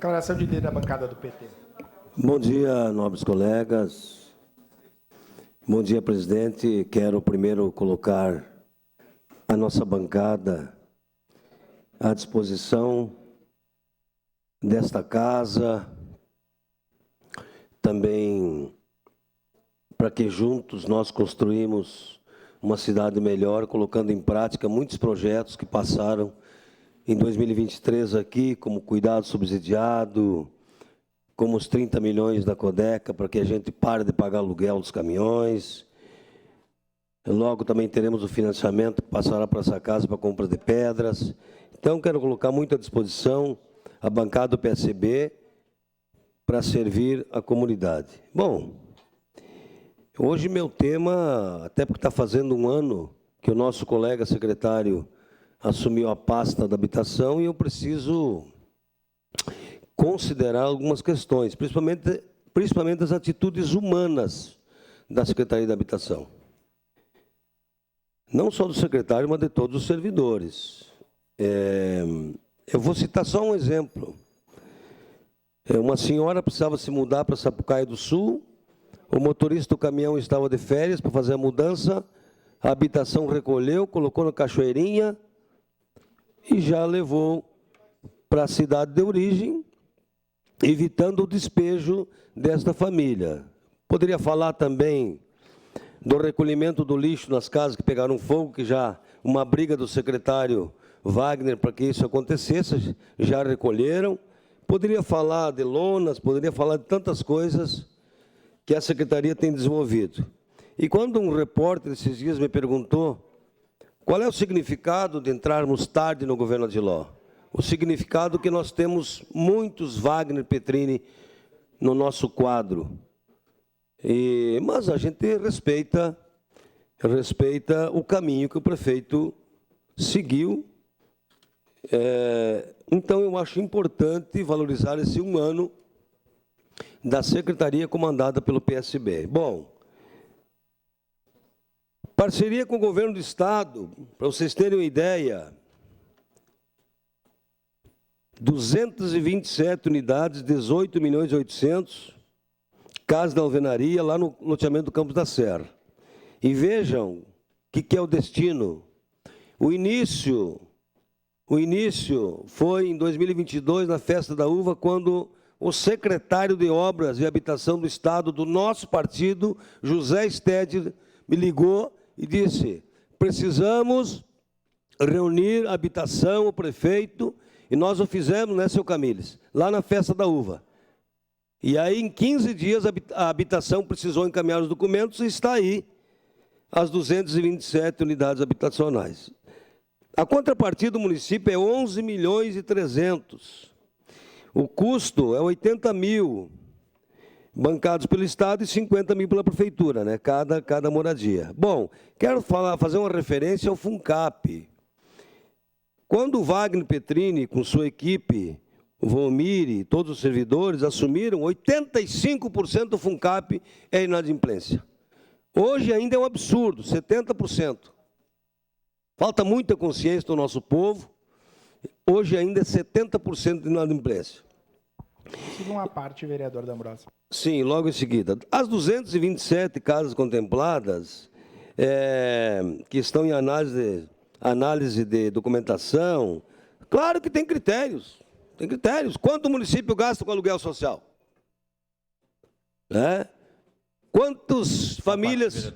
Declaração de líder da bancada do PT. Bom dia, nobres colegas. Bom dia, presidente. Quero primeiro colocar a nossa bancada à disposição desta casa, também para que juntos nós construímos uma cidade melhor, colocando em prática muitos projetos que passaram em 2023 aqui, como cuidado subsidiado, como os 30 milhões da Codeca, para que a gente pare de pagar aluguel dos caminhões. Logo também teremos o financiamento que passará para essa casa para compra de pedras. Então, quero colocar muito à disposição a bancada do PSB para servir a comunidade. Bom, hoje meu tema, até porque está fazendo um ano que o nosso colega secretário assumiu a pasta da habitação e eu preciso considerar algumas questões, principalmente as atitudes humanas da Secretaria da Habitação. Não só do secretário, mas de todos os servidores. Eu vou citar só um exemplo. Uma senhora precisava se mudar para Sapucaia do Sul, o motorista do caminhão estava de férias para fazer a mudança, a habitação recolheu, colocou na cachoeirinha e já levou para a cidade de origem, evitando o despejo desta família. Poderia falar também do recolhimento do lixo nas casas que pegaram fogo, que já uma briga do secretário Wagner para que isso acontecesse, já recolheram. Poderia falar de lonas, poderia falar de tantas coisas que a Secretaria tem desenvolvido. E quando um repórter esses dias me perguntou qual é o significado de entrarmos tarde no governo Adiló, o significado que nós temos muitos Wagner Petrini no nosso quadro. Mas a gente respeita o caminho que o prefeito seguiu. Então, eu acho importante valorizar esse um ano da secretaria comandada pelo PSB. Bom, parceria com o governo do Estado, para vocês terem uma ideia, 227 unidades, 18.800.000, Casa da Alvenaria, lá no loteamento do Campos da Serra. E vejam o que é o destino. O início foi em 2022, na Festa da Uva, quando o secretário de Obras e Habitação do Estado, do nosso partido, José Steder, me ligou e disse: precisamos reunir a habitação, o prefeito, e nós o fizemos, né, seu Camilles, lá na Festa da Uva. E aí, em 15 dias, a habitação precisou encaminhar os documentos e está aí as 227 unidades habitacionais. A contrapartida do município é 11.300.000. O custo é 80 mil, bancados pelo Estado, e 50 mil pela Prefeitura, né? Cada moradia. Bom, quero fazer uma referência ao FUNCAP. Quando o Wagner Petrini, com sua equipe, o Vomiri, todos os servidores, assumiram, 85% do FUNCAP é inadimplência. Hoje ainda é um absurdo, 70%. Falta muita consciência do nosso povo. Hoje ainda é 70% de inadimplência. Siga uma parte, vereador D'Ambrosio. Sim, logo em seguida. As 227 casas contempladas, que estão em análise de documentação, claro que tem critérios. Tem critérios. Quanto o município gasta com aluguel social? Quantas famílias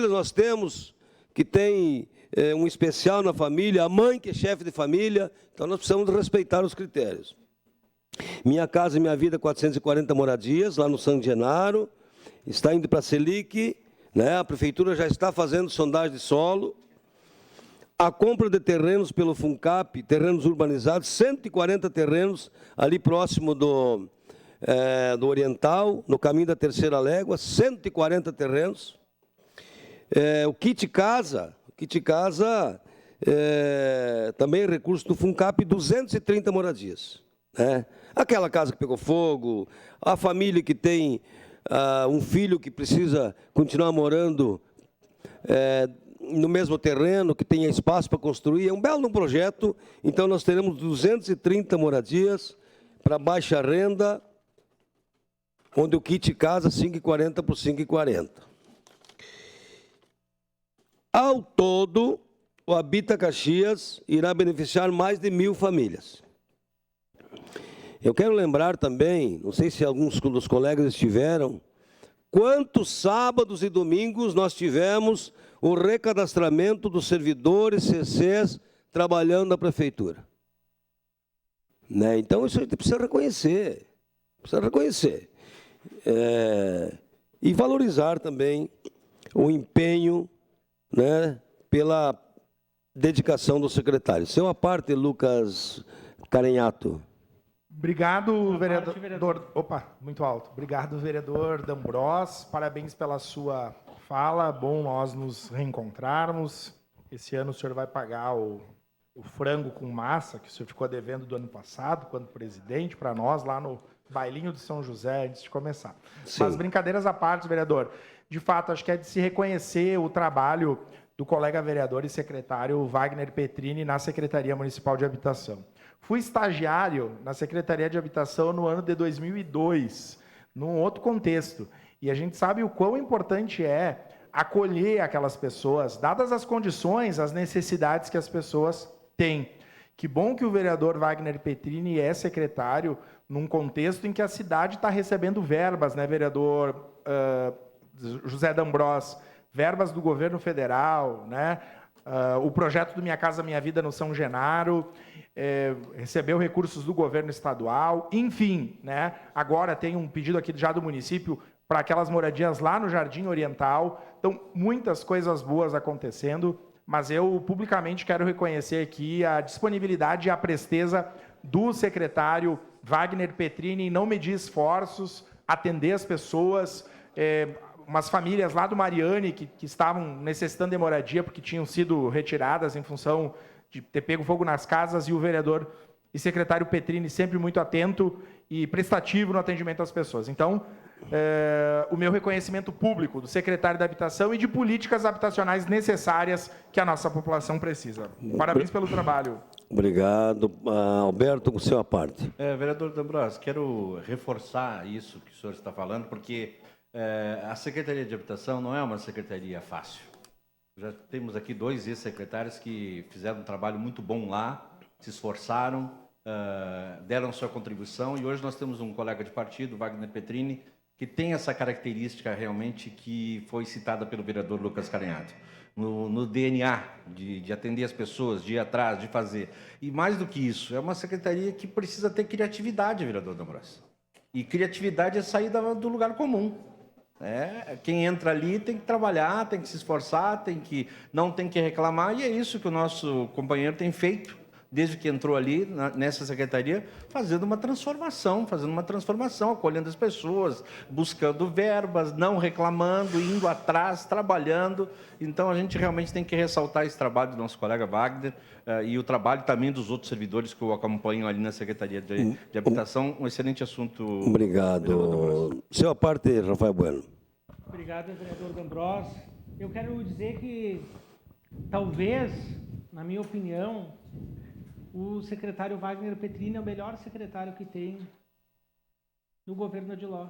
nós temos que tem um especial na família, a mãe que é chefe de família? Então, nós precisamos respeitar os critérios. Minha Casa e Minha Vida, 440 moradias, lá no San Genaro, está indo para a Selic, né? A Prefeitura já está fazendo sondagem de solo. A compra de terrenos pelo FUNCAP, terrenos urbanizados, 140 terrenos ali próximo do Oriental, no caminho da Terceira Légua, 140 terrenos. O Kit Casa também é recurso do FUNCAP, 230 moradias. Aquela casa que pegou fogo, a família que tem um filho que precisa continuar morando no mesmo terreno, que tenha espaço para construir, é um belo projeto. Então, nós teremos 230 moradias, para baixa renda, onde o kit casa 5,40 por 5,40. Ao todo, o Habita Caxias irá beneficiar mais de 1.000 famílias. Eu quero lembrar também, não sei se alguns dos colegas estiveram, quantos sábados e domingos nós tivemos o recadastramento dos servidores CCs trabalhando na prefeitura. Né? Então, isso a gente precisa reconhecer. E valorizar também o empenho, né, pela dedicação do secretário. Seu à parte, Lucas Carenhato. Obrigado, vereador. Opa, muito alto. Obrigado, vereador D'Ambros. Parabéns pela sua fala. Bom nós nos reencontrarmos. Esse ano o senhor vai pagar o frango com massa, que o senhor ficou devendo do ano passado, quando presidente, para nós, lá no bailinho de São José, antes de começar. Sim. Mas brincadeiras à parte, vereador. De fato, acho que é de se reconhecer o trabalho do colega vereador e secretário Wagner Petrini na Secretaria Municipal de Habitação. Fui estagiário na Secretaria de Habitação no ano de 2002, num outro contexto. E a gente sabe o quão importante é acolher aquelas pessoas, dadas as condições, as necessidades que as pessoas têm. Que bom que o vereador Wagner Petrini é secretário num contexto em que a cidade está recebendo verbas, né, vereador José D'Ambros? Verbas do governo federal, né? O projeto do Minha Casa Minha Vida no São Genaro, recebeu recursos do governo estadual, enfim, né? Agora tem um pedido aqui já do município para aquelas moradias lá no Jardim Oriental. Então, muitas coisas boas acontecendo, mas eu publicamente quero reconhecer aqui a disponibilidade e a presteza do secretário Wagner Petrini em não medir esforços, atender as pessoas, umas famílias lá do Mariane que estavam necessitando de moradia porque tinham sido retiradas em função de ter pego fogo nas casas, e o vereador e secretário Petrini sempre muito atento e prestativo no atendimento às pessoas. Então, o meu reconhecimento público do secretário da Habitação e de políticas habitacionais necessárias que a nossa população precisa. Parabéns pelo trabalho. Obrigado. Alberto, com seu à parte. Vereador D'Ambros, quero reforçar isso que o senhor está falando, porque a Secretaria de Habitação não é uma secretaria fácil. Já temos aqui 2 ex-secretários que fizeram um trabalho muito bom lá, se esforçaram, deram sua contribuição, e hoje nós temos um colega de partido, Wagner Petrini, que tem essa característica realmente que foi citada pelo vereador Lucas Carenhato, no DNA, de atender as pessoas, de ir atrás, de fazer. E mais do que isso, é uma secretaria que precisa ter criatividade, vereador D'Ambros. E criatividade é sair do lugar comum. Quem entra ali tem que trabalhar, tem que se esforçar, não tem que reclamar, e é isso que o nosso companheiro tem feito desde que entrou ali nessa secretaria, fazendo uma transformação, acolhendo as pessoas, buscando verbas, não reclamando, indo atrás, trabalhando. Então, a gente realmente tem que ressaltar esse trabalho do nosso colega Wagner e o trabalho também dos outros servidores que o acompanham ali na Secretaria de Habitação. Um excelente assunto. Obrigado. Seu à parte, Rafael Bueno. Obrigado, vereador D'Ambros. Eu quero dizer que, talvez, na minha opinião, o secretário Wagner Petrini é o melhor secretário que tem no governo de Ló.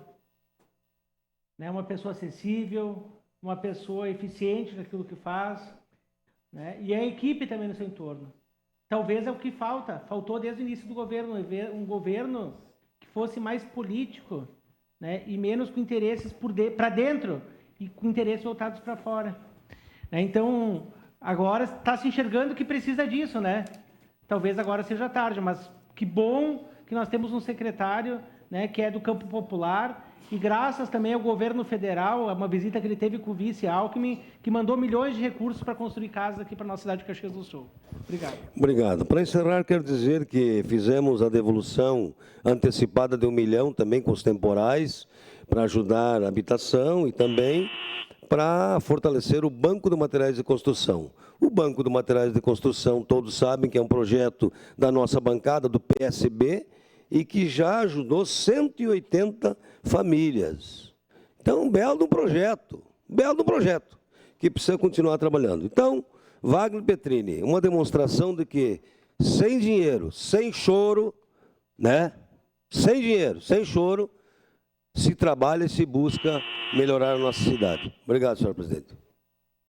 Né? Uma pessoa acessível, uma pessoa eficiente naquilo que faz, né? E a equipe também no seu entorno. Talvez é o que faltou desde o início do governo, um governo que fosse mais político, né? E menos com interesses para dentro e com interesses voltados para fora. Então, agora está se enxergando que precisa disso, né? Talvez agora seja tarde, mas que bom que nós temos um secretário, né, que é do campo popular, e graças também ao governo federal, a uma visita que ele teve com o vice Alckmin, que mandou milhões de recursos para construir casas aqui para a nossa cidade de Caxias do Sul. Obrigado. Obrigado. Para encerrar, quero dizer que fizemos a devolução antecipada de 1 milhão, também com os temporais, para ajudar a habitação e também para fortalecer o Banco de Materiais de Construção. O Banco de Materiais de Construção, todos sabem que é um projeto da nossa bancada, do PSB, e que já ajudou 180 famílias. Então, um belo projeto, que precisa continuar trabalhando. Então, Wagner Petrini, uma demonstração de que sem dinheiro, sem choro, né, sem dinheiro, sem choro, se trabalha e se busca melhorar a nossa cidade. Obrigado, senhor presidente.